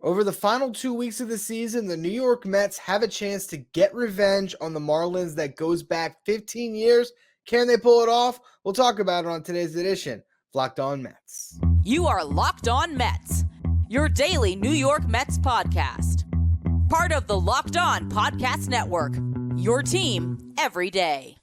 Over the final 2 weeks of the season, the New York Mets have a chance to get revenge on the Marlins that goes back 15 years. Can they pull it off? We'll talk about it on today's edition of Locked On Mets. You are Locked On Mets, your daily New York Mets podcast. Part of the Locked On Podcast Network, your team every day.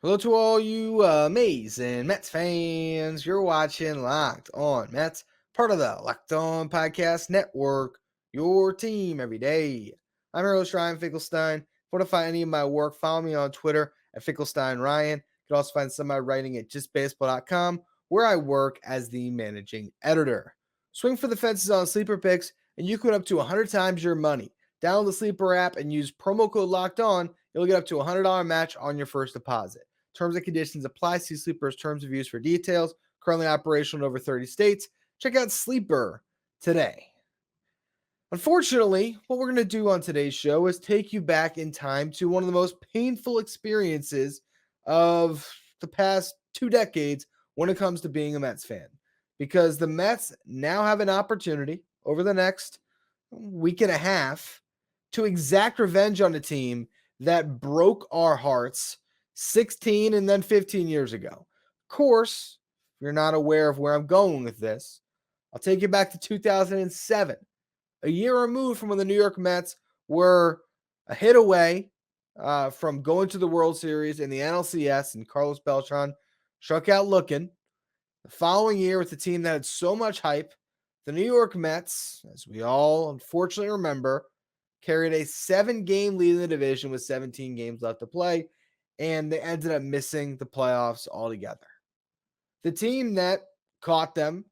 Hello to all you amazing Mets fans. You're watching Locked On Mets, part of the Locked On Podcast Network, your team every day. I'm your host, Ryan Finkelstein. If you want to find any of my work, follow me on Twitter at Finkelstein Ryan. You can also find some of my writing at justbaseball.com, where I work as the managing editor. Swing for the fences on Sleeper Picks, and you can win up to 100 times your money. Download the Sleeper app and use promo code Locked On. You'll get up to a $100 match on your first deposit. Terms and conditions apply. See Sleeper's terms of use for details. Currently operational in over 30 states. Check out Sleeper today. Unfortunately, what we're going to do on today's show is take you back in time to one of the most painful experiences of the past 2 decades when it comes to being a Mets fan. Because the Mets now have an opportunity over the next week and a half to exact revenge on a team that broke our hearts 16 and then 15 years ago. Of course, if you're not aware of where I'm going with this, I'll take you back to 2007, a year removed from when the New York Mets were a hit away from going to the World Series in the NLCS, and Carlos Beltran struck out looking. The following year, with the team that had so much hype, the New York Mets, as we all unfortunately remember, carried a 7-game lead in the division with 17 games left to play, and they ended up missing the playoffs altogether. The team that caught them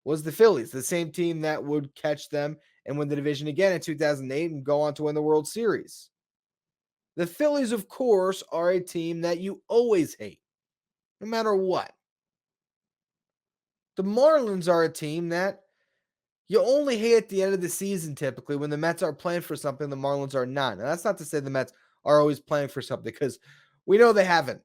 was the Phillies, the same team that would catch them and win the division again in 2008 and go on to win the World Series. The Phillies, of course, are a team that you always hate, no matter what. The Marlins are a team that you only hate at the end of the season, typically, when the Mets are playing for something, the Marlins are not. Now, that's not to say the Mets are always playing for something, because we know they haven't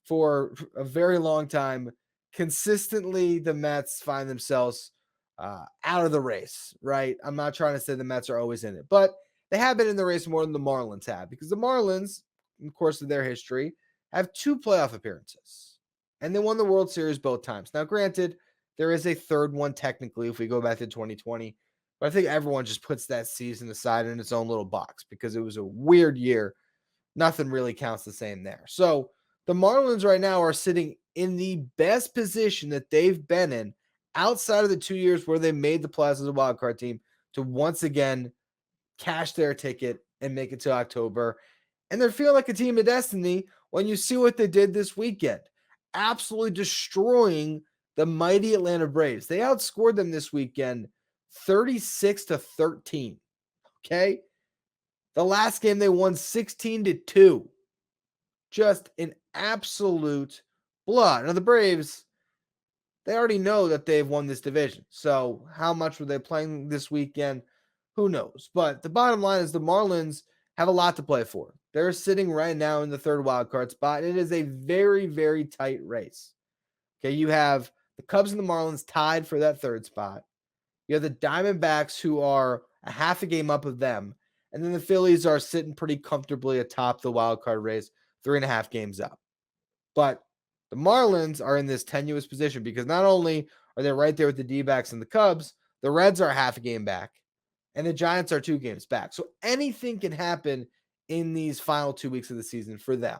for a very long time. Consistently, the Mets find themselves out of the race, right? I'm not trying to say the Mets are always in it, but they have been in the race more than the Marlins have, because the Marlins, in the course of their history, have 2 playoff appearances, and they won the World Series both times. Now, granted, there is a third one technically if we go back to 2020, but I think everyone just puts that season aside in its own little box because it was a weird year. Nothing really counts the same there. So the Marlins right now are sitting in the best position that they've been in outside of the 2 years where they made the playoffs as a wild card team to once again cash their ticket and make it to October. And they're feeling like a team of destiny when you see what they did this weekend, absolutely destroying the mighty Atlanta Braves. They outscored them this weekend 36-13. Okay? The last game they won 16-2. Just an absolute blood. Now the Braves, they already know that they've won this division. So how much were they playing this weekend? Who knows? But the bottom line is the Marlins have a lot to play for. They're sitting right now in the third wild card spot. It is a very, very tight race. Okay, you have the Cubs and the Marlins tied for that third spot. You have the Diamondbacks, who are a half a game up of them. And then the Phillies are sitting pretty comfortably atop the wild card race, 3.5 games up. But the Marlins are in this tenuous position because not only are they right there with the D-backs and the Cubs, the Reds are half a game back, and the Giants are 2 games back. So anything can happen in these final 2 weeks of the season for them.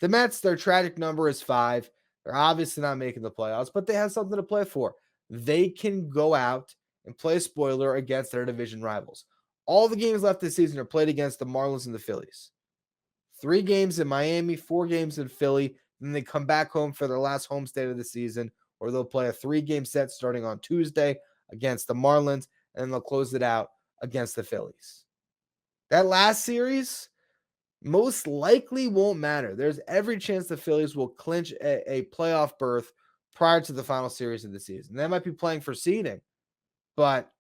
The Mets, their tragic number is 5. They're obviously not making the playoffs, but they have something to play for. They can go out and play spoiler against their division rivals. All the games left this season are played against the Marlins and the Phillies. 3 games in Miami, 4 games in Philly. Then they come back home for their last home state of the season, or they'll play a 3-game set starting on Tuesday against the Marlins, and then they'll close it out against the Phillies. That last series most likely won't matter. There's every chance the Phillies will clinch a playoff berth prior to the final series of the season. They might be playing for seeding, but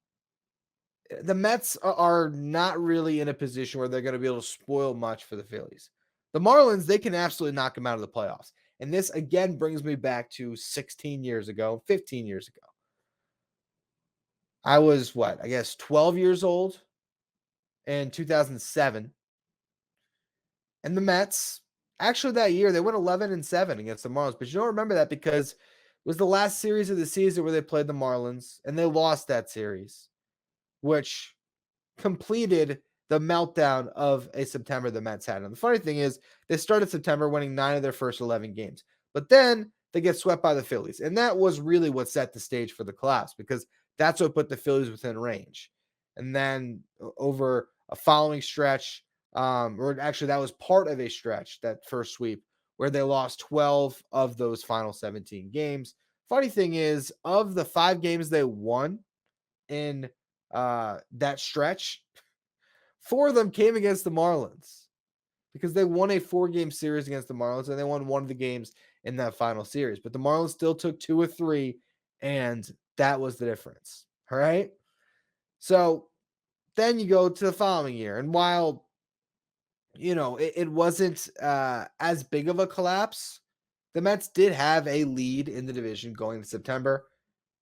the Mets are not really in a position where they're going to be able to spoil much for the Phillies. The Marlins, they can absolutely knock them out of the playoffs. And this again brings me back to 16 years ago, 15 years ago. I was 12 years old in 2007. And the Mets, actually that year, they went 11-7 against the Marlins. But you don't remember that because it was the last series of the season where they played the Marlins, and they lost that series, which completed the meltdown of a September the Mets had. And the funny thing is, they started September winning 9 of their first 11 games. But then they get swept by the Phillies. And that was really what set the stage for the collapse, because that's what put the Phillies within range. And then over a following stretch, or actually that was part of a stretch, that first sweep, where they lost 12 of those final 17 games. Funny thing is, of the 5 games they won in that stretch, 4 of them came against the Marlins, because they won a 4-game series against the Marlins, and they won one of the games in that final series. But the Marlins still took 2 or 3, and that was the difference. All right. So then you go to the following year, and while it wasn't as big of a collapse, the Mets did have a lead in the division going into September.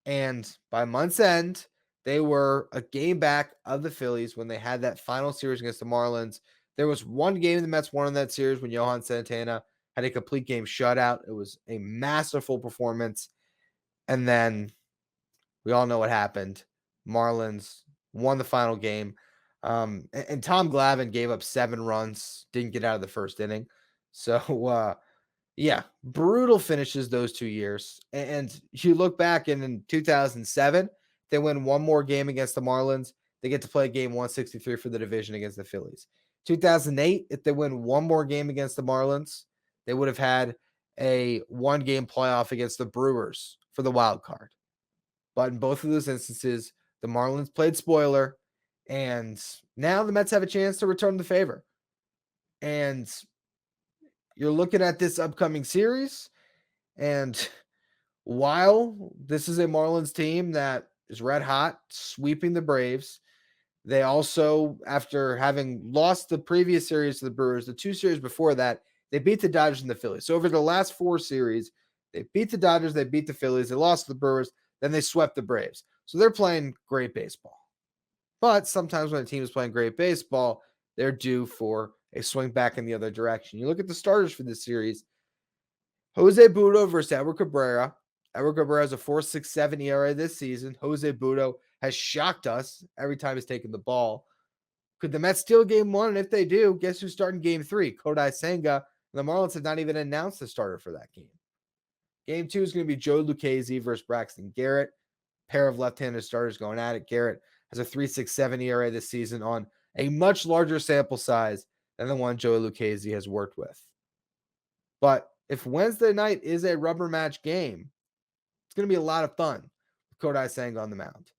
And by month's end, they were a game back of the Phillies when they had that final series against the Marlins. There was one game the Mets won in that series when Johan Santana had a complete game shutout. It was a masterful performance. And then we all know what happened. Marlins won the final game. And Tom Glavine gave up 7 runs, didn't get out of the first inning. So, yeah, brutal finishes those 2 years. And you look back, and in 2007, they win one more game against the Marlins. They get to play game 163 for the division against the Phillies. 2008, if they win one more game against the Marlins, they would have had a 1-game playoff against the Brewers for the wild card. But in both of those instances, the Marlins played spoiler, and now the Mets have a chance to return the favor. And you're looking at this upcoming series, and while this is a Marlins team that is red hot, sweeping the Braves, they also, after having lost the previous series to the Brewers, the 2 series before that, they beat the Dodgers and the Phillies. So over the last 4 series, they beat the Dodgers, they beat the Phillies, they lost to the Brewers, then they swept the Braves. So they're playing great baseball. But sometimes when a team is playing great baseball, they're due for a swing back in the other direction. You look at the starters for this series: Jose Butto versus Edward Cabrera. Edward Cabrera has a 4.67 ERA this season. Jose Butto has shocked us every time he's taken the ball. Could the Mets steal game 1? And if they do, guess who's starting game 3? Kodai Senga. The Marlins have not even announced the starter for that game. Game 2 is going to be Joe Lucchesi versus Braxton Garrett. Pair of left-handed starters going at it. Garrett has a 3.67 ERA this season on a much larger sample size than the one Joe Lucchesi has worked with. But if Wednesday night is a rubber match game, it's going to be a lot of fun with Kodai Senga on the mound.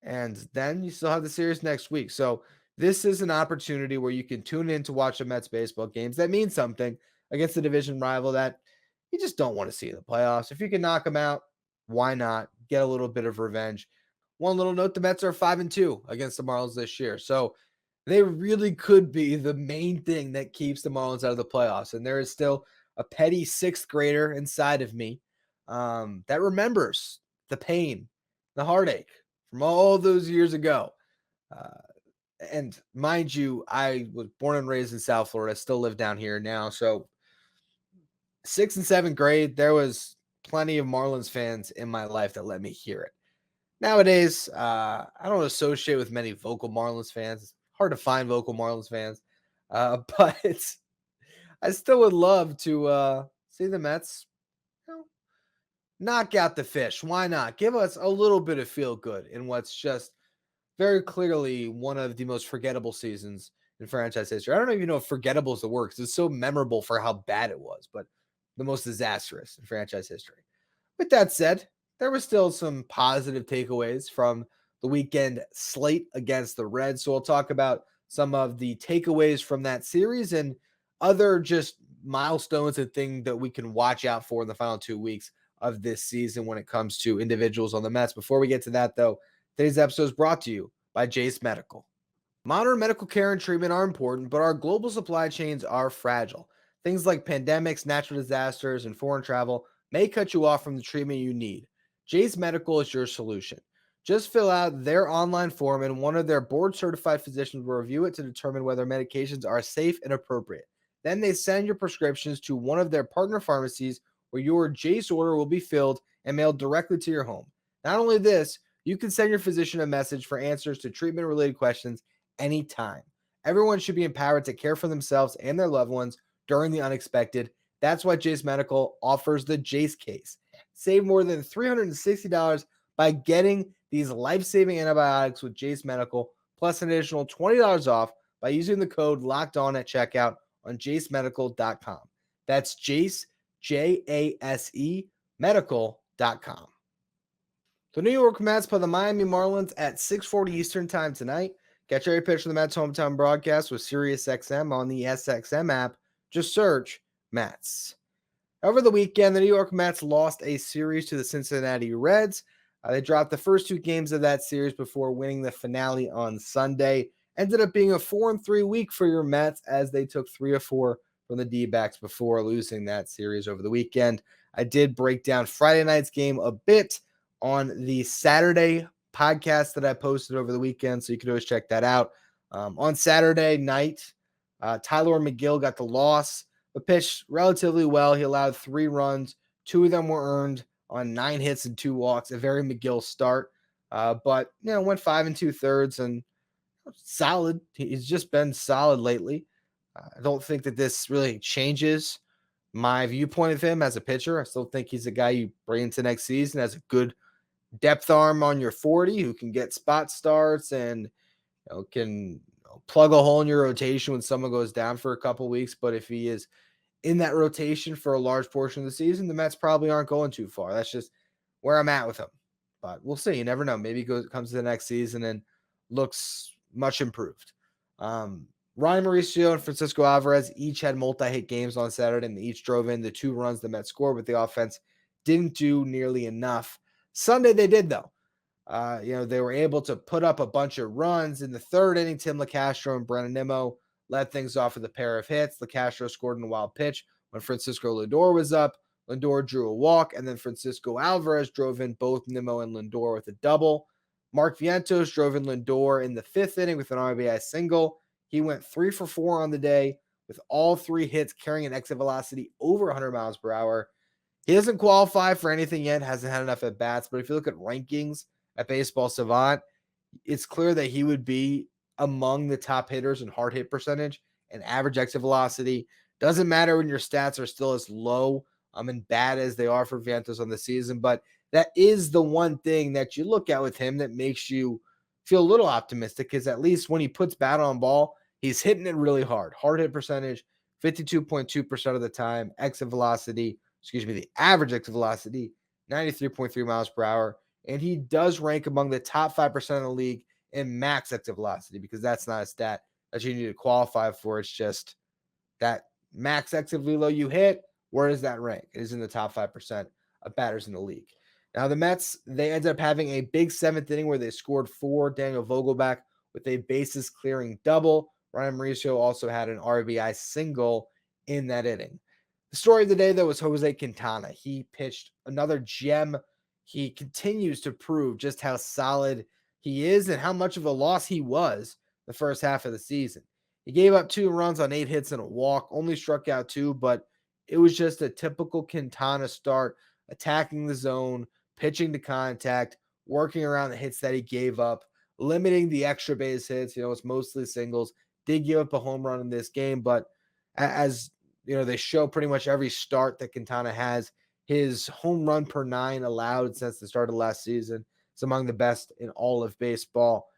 And then you still have the series next week. So this is an opportunity where you can tune in to watch the Mets baseball games that mean something against the division rival that you just don't want to see in the playoffs. If you can knock them out, why not? Get a little bit of revenge. One little note: the Mets are 5-2 against the Marlins this year. So they really could be the main thing that keeps the Marlins out of the playoffs. And there is still a petty 6th grader inside of me that remembers the pain, the heartache from all those years ago. And mind you, I was born and raised in South Florida. I still live down here now. So 6th and 7th grade, there was plenty of Marlins fans in my life that let me hear it. Nowadays, I don't associate with many vocal Marlins fans. It's hard to find vocal Marlins fans. But I still would love to see the Mets knock out the fish. Why not? Give us a little bit of feel good in what's just very clearly one of the most forgettable seasons in franchise history. I don't even know if forgettable is the word, because it's so memorable for how bad it was, but the most disastrous in franchise history. With that said, there were still some positive takeaways from the weekend slate against the Reds. So we'll talk about some of the takeaways from that series and other just milestones and things that we can watch out for in the final 2 weeks of this season when it comes to individuals on the Mets. Before we get to that, though, today's episode is brought to you by Jase Medical. Modern medical care and treatment are important, but our global supply chains are fragile. Things like pandemics, natural disasters, and foreign travel may cut you off from the treatment you need. Jace Medical is your solution. Just fill out their online form, and one of their board-certified physicians will review it to determine whether medications are safe and appropriate. Then they send your prescriptions to one of their partner pharmacies where your Jace order will be filled and mailed directly to your home. Not only this, you can send your physician a message for answers to treatment-related questions anytime. Everyone should be empowered to care for themselves and their loved ones during the unexpected. That's why Jace Medical offers the Jace case. Save more than $360 by getting these life-saving antibiotics with Jace Medical, plus an additional $20 off by using the code LOCKEDON at checkout on jasemedical.com. That's Jace, Jase, medical.com. The New York Mets play the Miami Marlins at 6:40 Eastern Time tonight. Catch every pitch of the Mets hometown broadcast with SiriusXM on the SXM app. Just search Mets. Over the weekend, the New York Mets lost a series to the Cincinnati Reds. They dropped the first two games of that series before winning the finale on Sunday. Ended up being a 4-3 week for your Mets as they took 3 of 4 from the D-backs before losing that series over the weekend. I did break down Friday night's game a bit on the Saturday podcast that I posted over the weekend, so you can always check that out. On Saturday night, Tyler McGill got the loss, but pitched relatively well. He allowed 3 runs. 2 of them were earned on 9 hits and 2 walks, a very McGill start. But, went 5 2/3 and solid. He's just been solid lately. I don't think that this really changes my viewpoint of him as a pitcher. I still think he's a guy you bring into next season as a good depth arm on your 40 who can get spot starts and can plug a hole in your rotation when someone goes down for a couple weeks. But if he is in that rotation for a large portion of the season, the Mets probably aren't going too far. That's just where I'm at with him. But we'll see. You never know. Maybe he comes to the next season and looks much improved. Ryan Mauricio and Francisco Alvarez each had multi-hit games on Saturday, and they each drove in the 2 runs the Mets scored, but the offense didn't do nearly enough. Sunday they did, though. They were able to put up a bunch of runs. In the 3rd inning, Tim LaCastro and Brandon Nimmo led things off with a pair of hits. LaCastro scored in a wild pitch when Francisco Lindor was up. Lindor drew a walk, and then Francisco Alvarez drove in both Nimmo and Lindor with a double. Mark Vientos drove in Lindor in the 5th inning with an RBI single. He went 3 for 4 on the day with all 3 hits carrying an exit velocity over 100 miles per hour. He doesn't qualify for anything yet, hasn't had enough at-bats, but if you look at rankings at Baseball Savant, it's clear that he would be among the top hitters in hard hit percentage and average exit velocity. Doesn't matter when your stats are still as low and bad as they are for Vientos on the season, but that is the one thing that you look at with him that makes you feel a little optimistic, is at least when he puts bat on ball, he's hitting it really hard. Hard hit percentage, 52.2% of the time. The average exit velocity, 93.3 miles per hour. And he does rank among the top 5% of the league in max exit velocity, because that's not a stat that you need to qualify for. It's just that max exit velo you hit, where does that rank? It is in the top 5% of batters in the league. Now, the Mets, they ended up having a big 7th inning where they scored 4. Daniel Vogelbach with a bases-clearing double. Ryan Mauricio also had an RBI single in that inning. The story of the day, though, was Jose Quintana. He pitched another gem. He continues to prove just how solid he is and how much of a loss he was the first half of the season. He gave up 2 runs on 8 hits and a walk, only struck out 2, but it was just a typical Quintana start, attacking the zone, pitching to contact, working around the hits that he gave up, limiting the extra base hits. It's mostly singles. Did give up a home run in this game, but as they show pretty much every start that Quintana has, his home run per 9 allowed since the start of last season is among the best in all of baseball.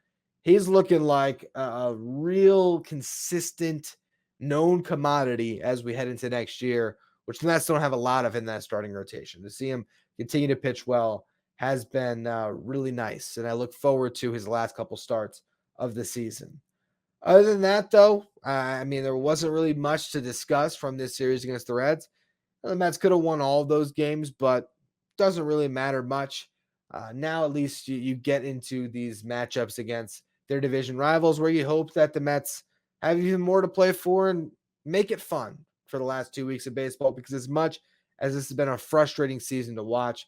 He's looking like a real consistent, known commodity as we head into next year, which the Mets don't have a lot of in that starting rotation. To see him continue to pitch well has been really nice, and I look forward to his last couple starts of the season. Other than that, though, there wasn't really much to discuss from this series against the Reds. The Mets could have won all of those games, but doesn't really matter much. Now at least you get into these matchups against their division rivals where you hope that the Mets have even more to play for and make it fun for the last 2 weeks of baseball, because as much as this has been a frustrating season to watch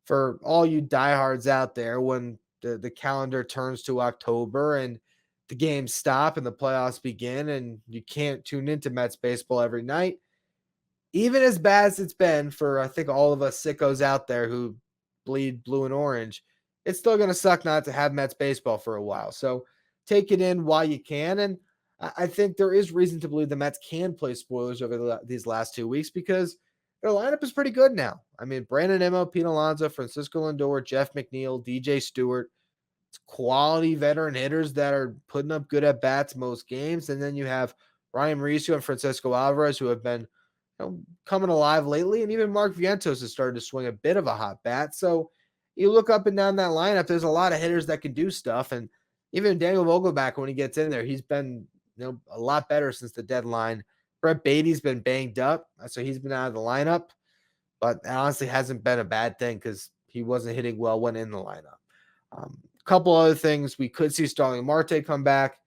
for all you diehards out there, when the calendar turns to October and the games stop and the playoffs begin and you can't tune into Mets baseball every night, even as bad as it's been for, I think, all of us sickos out there who bleed blue and orange, it's still going to suck not to have Mets baseball for a while. So take it in while you can. And I think there is reason to believe the Mets can play spoilers over these last 2 weeks, because their lineup is pretty good now. I mean, Brandon Nimmo, Pete Alonso, Francisco Lindor, Jeff McNeil, DJ Stewart. It's quality veteran hitters that are putting up good at bats most games. And then you have Ryan Mauricio and Francisco Alvarez, who have been coming alive lately. And even Mark Vientos has started to swing a bit of a hot bat. So you look up and down that lineup, there's a lot of hitters that can do stuff. And even Daniel Vogelback, when he gets in there, he's been a lot better since the deadline. Brett Beatty's been banged up, so he's been out of the lineup. But it honestly hasn't been a bad thing because he wasn't hitting well when in the lineup. A couple other things. We could see Starling Marte come back.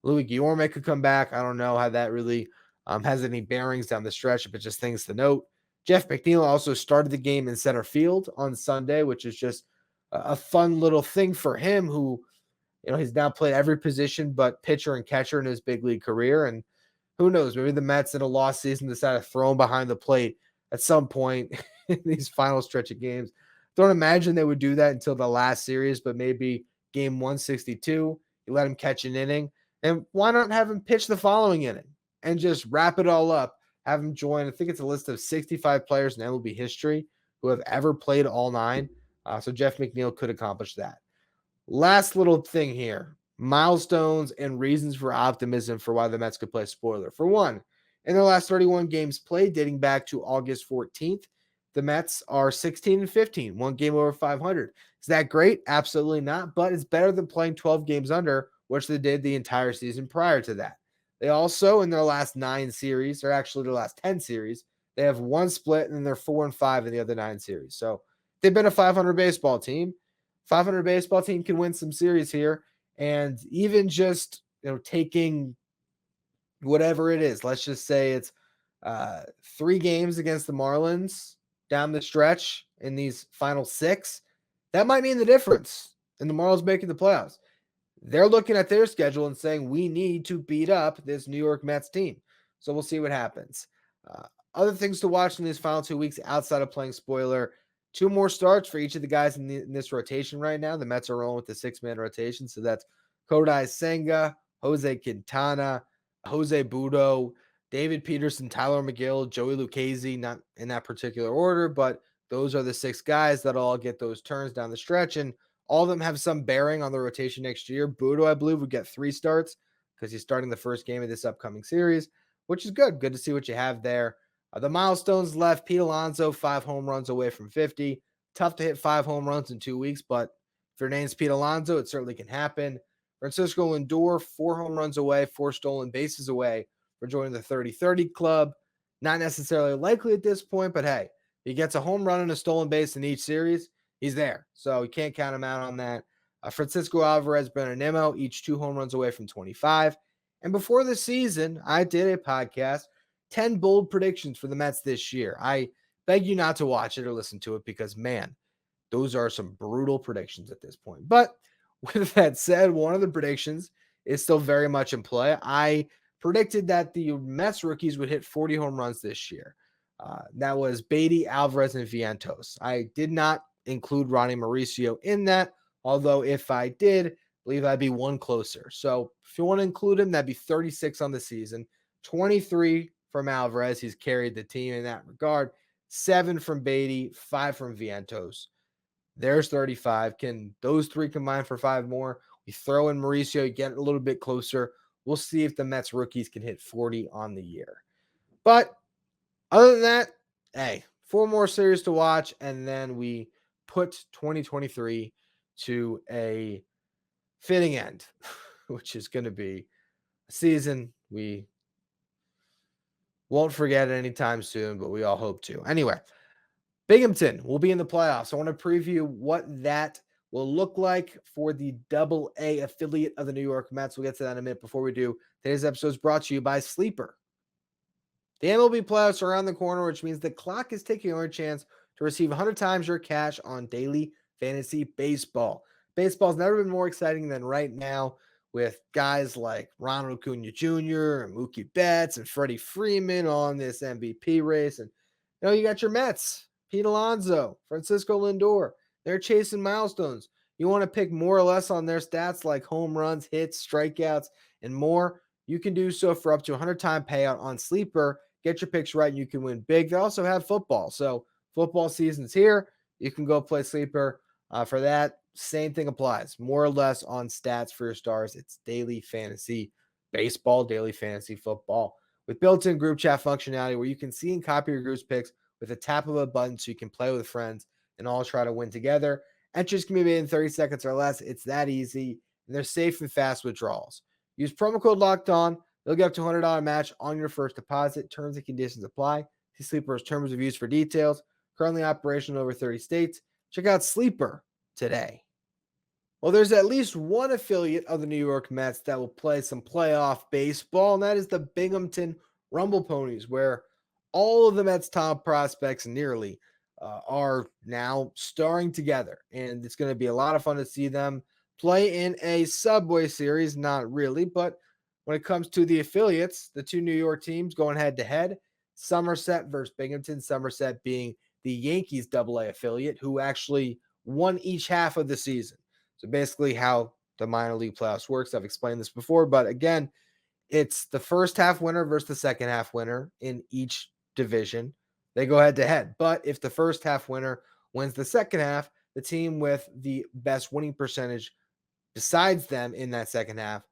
Louis Guillorme could come back. I don't know how that really has any bearings down the stretch, but just things to note. Jeff McNeil also started the game in center field on Sunday, which is just a fun little thing for him, who, he's now played every position but pitcher and catcher in his big league career. And who knows, maybe the Mets in a lost season decide to throw him behind the plate at some point in these final stretch of games. Don't imagine they would do that until the last series, but maybe game 162, you let him catch an inning. And why not have him pitch the following inning and just wrap it all up? Have him join, I think it's a list of 65 players in MLB history who have ever played all 9. So Jeff McNeil could accomplish that. Last little thing here. Milestones and reasons for optimism for why the Mets could play spoiler. For one, in their last 31 games played, dating back to August 14th, the Mets are 16-15, one game over 500. Is that great? Absolutely not, but it's better than playing 12 games under, which they did the entire season prior to that. They also, in their last 9 series, or actually their last 10 series, they have 1 split, and then they're 4-5 in the other 9 series. So they've been a 500 baseball team. 500 baseball team can win some series here. And even just, taking whatever it is, let's just say it's 3 games against the Marlins down the stretch in these final 6, that might mean the difference in the Marlins making the playoffs. They're looking at their schedule and saying, we need to beat up this New York Mets team. So we'll see what happens. Other things to watch in these final 2 weeks outside of playing spoiler: 2 more starts for each of the guys in this rotation right now. The Mets are rolling with the 6-man rotation. So that's Kodai Senga, Jose Quintana, Jose Budo, David Peterson, Tyler McGill, Joey Lucchesi, not in that particular order, but those are the 6 guys that all get those turns down the stretch. And all of them have some bearing on the rotation next year. Budo, I believe, would get 3 starts because he's starting the first game of this upcoming series, which is good. Good to see what you have there. The milestones left: Pete Alonso, 5 home runs away from 50. Tough to hit 5 home runs in 2 weeks, but if your name's Pete Alonso, it certainly can happen. Francisco Lindor, 4 home runs away, 4 stolen bases away for joining the 30-30 club. Not necessarily likely at this point, but hey, he gets a home run and a stolen base in each series, he's there. So you can't count him out on that. Francisco Alvarez, Brandon Nimmo, each 2 home runs away from 25. And before the season, I did a podcast, 10 bold predictions for the Mets this year. I beg you not to watch it or listen to it because, man, those are some brutal predictions at this point. But with that said, one of the predictions is still very much in play. I predicted that the Mets rookies would hit 40 home runs this year. That was Beatty, Alvarez, and Vientos. I did not include Ronnie Mauricio in that, although if I did, I believe I'd be 1 closer. So if you want to include him, that'd be 36 on the season, 23 from Alvarez. He's carried the team in that regard. 7 from Beatty, 5 from Vientos. There's 35. Can those 3 combine for 5 more? We throw in Mauricio, you get a little bit closer. We'll see if the Mets rookies can hit 40 on the year. But other than that, hey, 4 more series to watch, and then we put 2023 to a fitting end, which is going to be a season we won't forget anytime soon, but we all hope to. Anyway, Binghamton will be in the playoffs. I want to preview what that will look like for the AA affiliate of the New York Mets. We'll get to that in a minute. Before we do, today's episode is brought to you by Sleeper. The MLB playoffs are around the corner, which means the clock is ticking on your chance to receive 100 times your cash on daily fantasy baseball. Baseball's never been more exciting than right now, with guys like Ronald Acuna Jr. and Mookie Betts and Freddie Freeman on this MVP race. And you got your Mets, Pete Alonso, Francisco Lindor. They're chasing milestones. You want to pick more or less on their stats like home runs, hits, strikeouts, and more. You can do so for up to 100-time payout on Sleeper. Get your picks right and you can win big. They also have football. So football season's here. You can go play Sleeper for that. Same thing applies. More or less on stats for your stars. It's daily fantasy baseball, daily fantasy football with built-in group chat functionality where you can see and copy your group's picks with a tap of a button so you can play with friends and all try to win together. Entries can be made in 30 seconds or less. It's that easy, and they're safe and fast withdrawals. Use promo code LOCKEDON. You'll get up to $100 match on your first deposit. Terms and conditions apply. See Sleeper's terms of use for details. Currently operational in over 30 states. Check out Sleeper today. Well, there's at least one affiliate of the New York Mets that will play some playoff baseball, and that is the Binghamton Rumble Ponies, where all of the Mets' top prospects nearly are now starring together. And it's going to be a lot of fun to see them play in a Subway Series. Not really, but when it comes to the affiliates, the two New York teams going head-to-head, Somerset versus Binghamton, Somerset being the Yankees AA affiliate, who actually won each half of the season. So basically how the minor league playoffs works. I've explained this before, but again, it's the first half winner versus the second half winner in each division. They go head to head. But if the first half winner wins the second half, the team with the best winning percentage besides them in that second half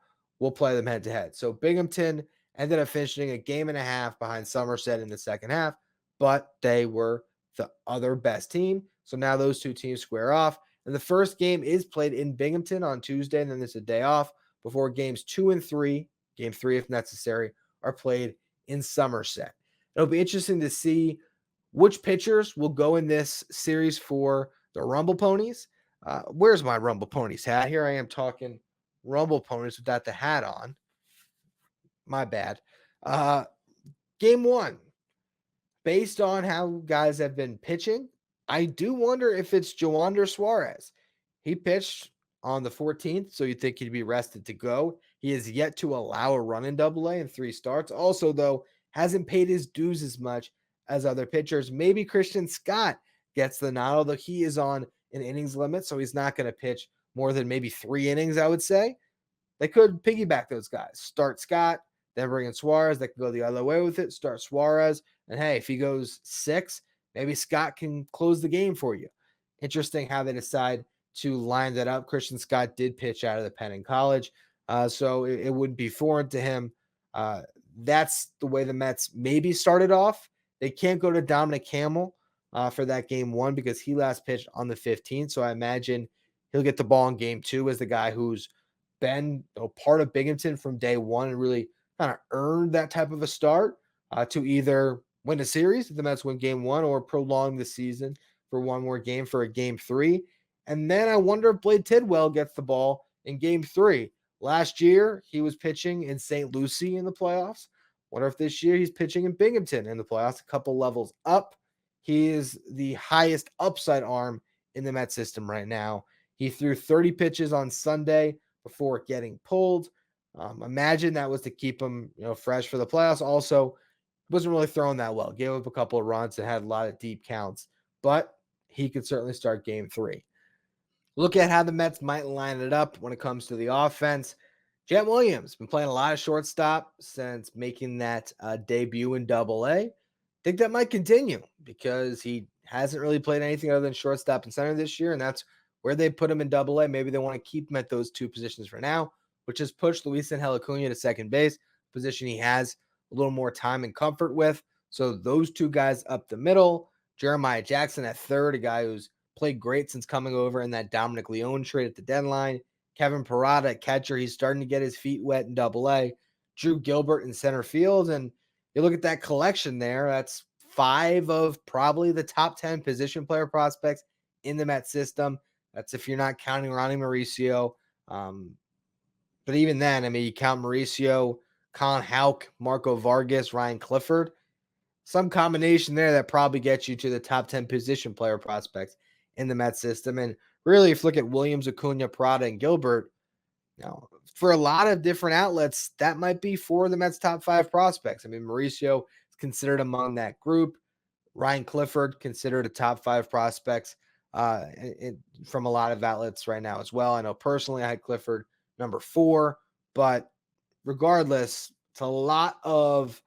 will play them head to head. So Binghamton ended up finishing a game and a half behind Somerset in the second half, but they were the other best team. So now those two teams square off. And the first game is played in Binghamton on Tuesday, and then there's a day off before games 2 and 3, game 3 if necessary, are played in Somerset. It'll be interesting to see which pitchers will go in this series for the Rumble Ponies. Where's my Rumble Ponies hat? Here I am talking Rumble Ponies without the hat on. My bad. Game 1, based on how guys have been pitching, I do wonder if it's Joander Suarez. He pitched on the 14th, so you'd think he'd be rested to go. He has yet to allow a run in AA in 3 starts. Also, though, hasn't paid his dues as much as other pitchers. Maybe Christian Scott gets the nod, although he is on an innings limit, so he's not going to pitch more than maybe 3 innings, I would say. They could piggyback those guys. Start Scott, then bring in Suarez. They could go the other way with it. Start Suarez. And hey, if he goes 6, maybe Scott can close the game for you. Interesting how they decide to line that up. Christian Scott did pitch out of the pen in college, so it wouldn't be foreign to him. That's the way the Mets maybe started off. They can't go to Dominic Hamill for that game 1 because he last pitched on the 15th, so I imagine he'll get the ball in game 2 as the guy who's been part of Binghamton from day 1 and really kind of earned that type of a start to either win a series if the Mets win game 1 or prolong the season for one more game for a game 3. And then I wonder if Blade Tidwell gets the ball in game 3. Last year, he was pitching in St. Lucie in the playoffs. Wonder if this year he's pitching in Binghamton in the playoffs, a couple levels up. He is the highest upside arm in the Mets system right now. He threw 30 pitches on Sunday before getting pulled. Imagine that was to keep him, fresh for the playoffs. Also, wasn't really throwing that well. Gave up a couple of runs and had a lot of deep counts, but he could certainly start game 3. Look at how the Mets might line it up when it comes to the offense. Jet Williams been playing a lot of shortstop since making that debut in AA. Think that might continue because he hasn't really played anything other than shortstop and center this year, and that's where they put him in AA. Maybe they want to keep him at those 2 positions for now, which has pushed Luis Angel Acuna to second base, position he has a little more time and comfort with. So those 2 guys up the middle. Jeremiah Jackson at third, a guy who's played great since coming over in that Dominic Leone trade at the deadline. Kevin Parada at catcher. He's starting to get his feet wet in AA. Drew Gilbert in center field. And you look at that collection there, that's 5 of probably the top 10 position player prospects in the Mets system. That's if you're not counting Ronnie Mauricio. But even then, I mean, you count Mauricio, Colin Houck, Marco Vargas, Ryan Clifford, some combination there that probably gets you to the top 10 position player prospects in the Mets system. And really, if you look at Williams, Acuna, Parada, and Gilbert, for a lot of different outlets, that might be 4 of the Mets' top 5 prospects. I mean, Mauricio is considered among that group. Ryan Clifford considered a top 5 prospects from a lot of outlets right now as well. I know personally I had Clifford number 4, but regardless, it's a lot of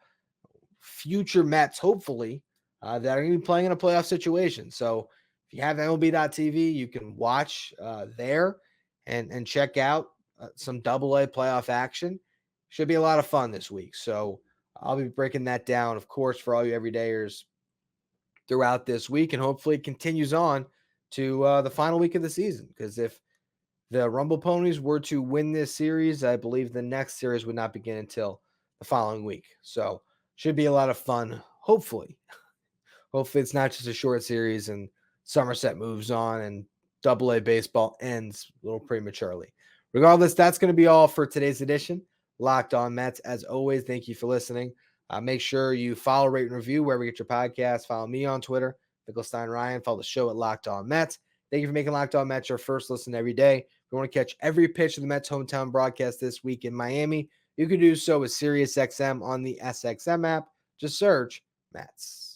future Mets, hopefully, that are going to be playing in a playoff situation. So if you have MLB.tv, you can watch there and check out some AA playoff action. Should be a lot of fun this week. So I'll be breaking that down, of course, for all you everydayers throughout this week, and hopefully it continues on to the final week of the season. Because if the Rumble Ponies were to win this series, I believe the next series would not begin until the following week. So should be a lot of fun, hopefully. Hopefully it's not just a short series and Somerset moves on and AA baseball ends a little prematurely. Regardless, that's going to be all for today's edition. Locked On Mets. As always, thank you for listening. Make sure you follow, rate, and review wherever you get your podcast. Follow me on Twitter, Finkelstein Ryan. Follow the show at Locked On Mets. Thank you for making Locked On Mets your first listen every day. If you want to catch every pitch of the Mets hometown broadcast this week in Miami, you can do so with SiriusXM on the SXM app. Just search Mets.